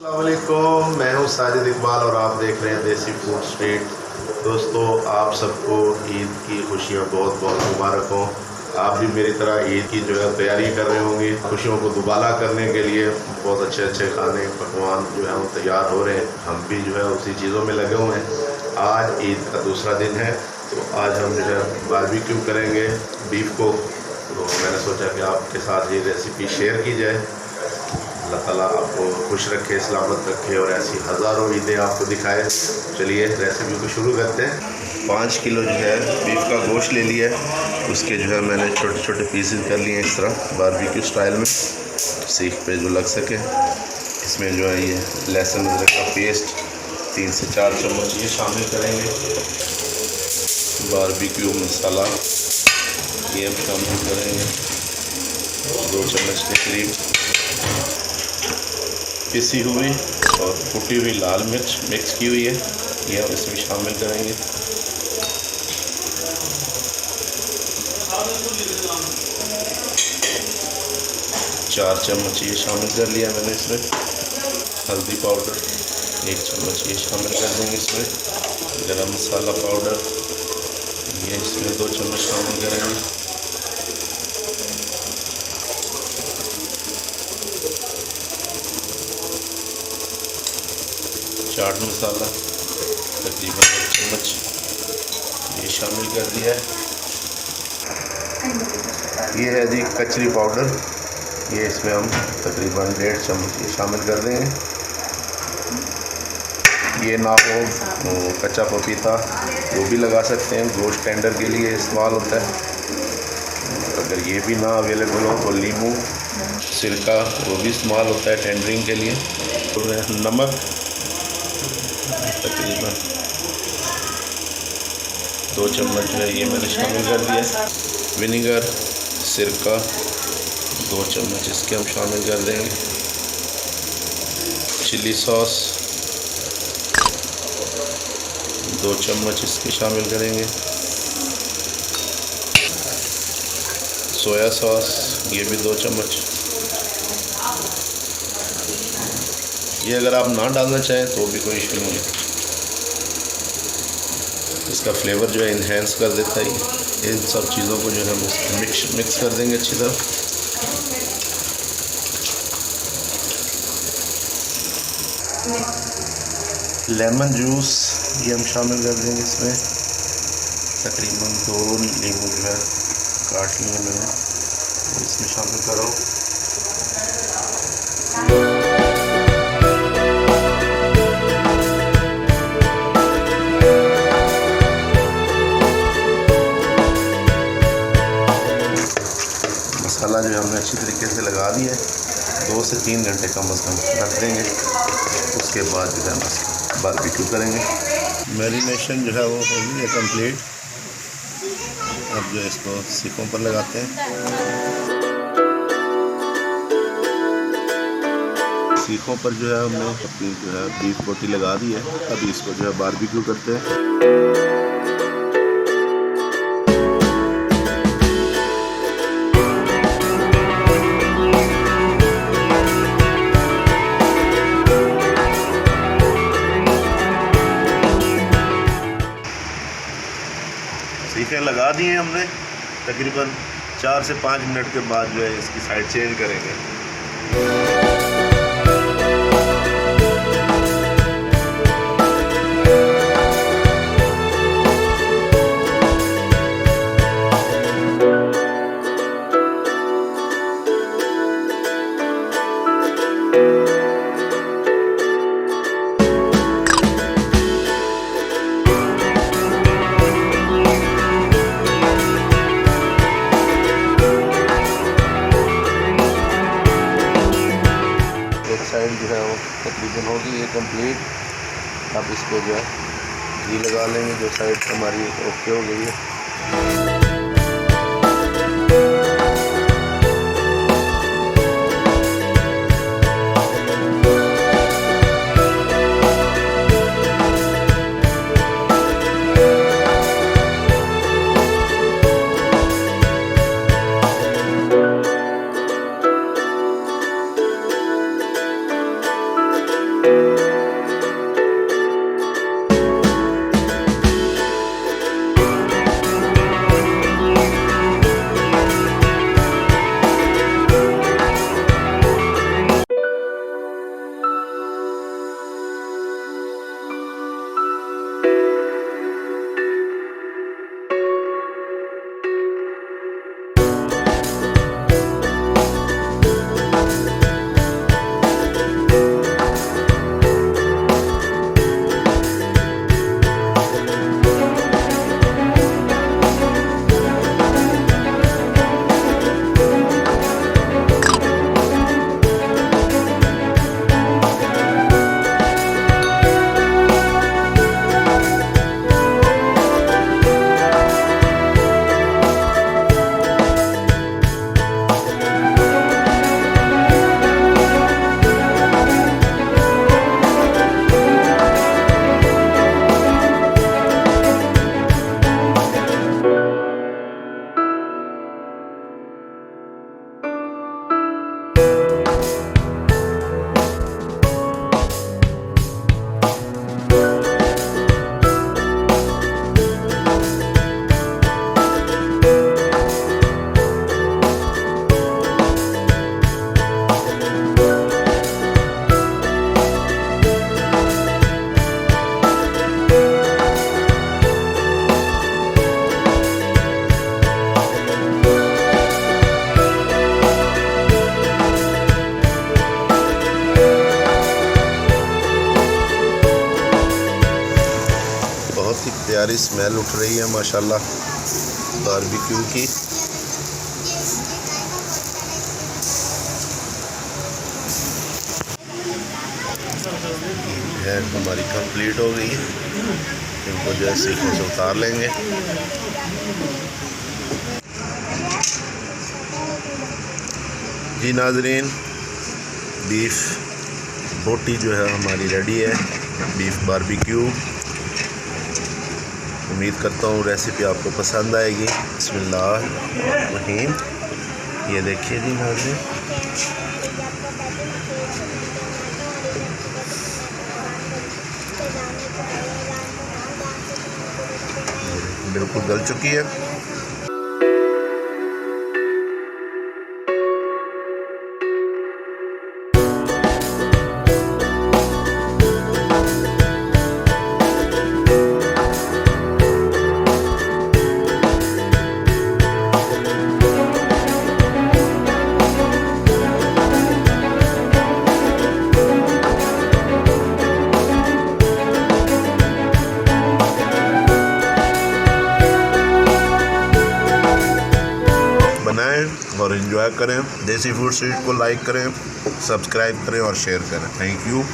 अस्सलामुअलैकुम, मैं हूं साजिद इकबाल और आप देख रहे हैं देसी फूड स्ट्रीट। दोस्तों, आप सबको ईद की खुशियां बहुत बहुत मुबारक हों। आप भी मेरी तरह ईद की जो है तैयारी कर रहे होंगे। खुशियों को दुबाला करने के लिए बहुत अच्छे अच्छे खाने पकवान जो है वो तैयार हो रहे हैं। हम भी जो है उसी चीज़ों में लगे हुए हैं। आज ईद का दूसरा दिन है, तो आज हम जो है बारबेक्यू करेंगे बीफ को। तो मैंने सोचा कि आपके साथ ये रेसिपी शेयर की जाए। अल्लाह ताला आपको खुश रखे, सलामत रखे और ऐसी हज़ारों ईदें आपको दिखाए। चलिए रेसिपी को शुरू करते हैं। 5 किलो जो है बीफ का गोश्त ले लिया है। उसके जो है मैंने छोटे छोटे पीसेस कर लिए हैं इस तरह बारबेक्यू स्टाइल में, सीख पे जो लग सके। इसमें जो है ये लहसुन अदरक का पेस्ट 3 से 4 चम्मच ये शामिल करेंगे। बारबेक्यू मसाला ये हम शामिल करेंगे 2 चम्मच के करीब। पिसी हुई और कुटी हुई लाल मिर्च मिक्स की हुई है, ये हम इसमें शामिल करेंगे। चार चम्मच ये शामिल कर लिया मैंने इसमें। हल्दी पाउडर 1 चम्मच ये शामिल कर देंगे इसमें। गरम मसाला पाउडर ये इसमें 2 चम्मच शामिल करेंगे। चाट मसाला तकरीबन 1 चम्मच ये शामिल कर दिया है। ये है जी कचरी पाउडर, ये इसमें हम तकरीबन 1.5 चम्मच ये शामिल कर देंगे। ये ना हो कच्चा पपीता वो भी लगा सकते हैं, गोश्त टेंडर के लिए इस्तेमाल होता है। अगर ये भी ना अवेलेबल हो तो नींबू सिरका वो भी इस्तेमाल होता है टेंडरिंग के लिए। तो नमक तकरीबन 2 चम्मच जो है ये मैंने शामिल कर दिया। विनेगर सिरका 2 चम्मच इसके हम शामिल कर देंगे। चिली सॉस 2 चम्मच इसके शामिल करेंगे। सोया सॉस ये भी 2 चम्मच। ये अगर आप ना डालना चाहें तो भी कोई इशू नहीं है, इसका फ्लेवर जो है इन्हेंस कर देता है। इन सब चीज़ों को जो है मिक्स कर देंगे अच्छी तरह। लेमन जूस ये हम शामिल कर देंगे इसमें। तकरीबन 2 नींबू जो है काट लिए मैंने, इसमें शामिल करो। मसाला जो है हमने अच्छी तरीके से लगा दिया है। 2 से 3 घंटे कम अज़ कम रख देंगे। उसके बाद जो है हम बारबेक्यू करेंगे। मैरिनेशन जो है वो हो गई है कंप्लीट। अब जो है इसको सीखों पर लगाते हैं। सीखों पर जो है हमने अपनी जो है बीफ बोटी लगा दी है। अभी इसको जो है बारबेक्यू करते हैं। सीखें लगा दिए हमने। तकरीबन 4 से 5 मिनट के बाद जो है इसकी साइड चेंज करेंगे। साइड जो है वो तकरीबन हो गई है कंप्लीट। अब इसको जो है घी लगा लेंगे। जो साइड हमारी ओके हो गई है। प्यारी स्मेल उठ रही है माशाल्लाह बारबेक्यू की। है हमारी कंप्लीट हो गई है। इनको जो है सीखों से उतार लेंगे। जी नाजरीन, बीफ बोटी जो है हमारी रेडी है, बीफ बारबेक्यू। उम्मीद करता हूँ रेसिपी आपको पसंद आएगी। बिस्मिल्लाहिर्रहमानिर्रहीम। ये देखिए जी नाज़रीन, बिल्कुल गल चुकी है। बनाएं और एंजॉय करें। देसी फूड स्ट्रीट को लाइक करें, सब्सक्राइब करें और शेयर करें। Thank you.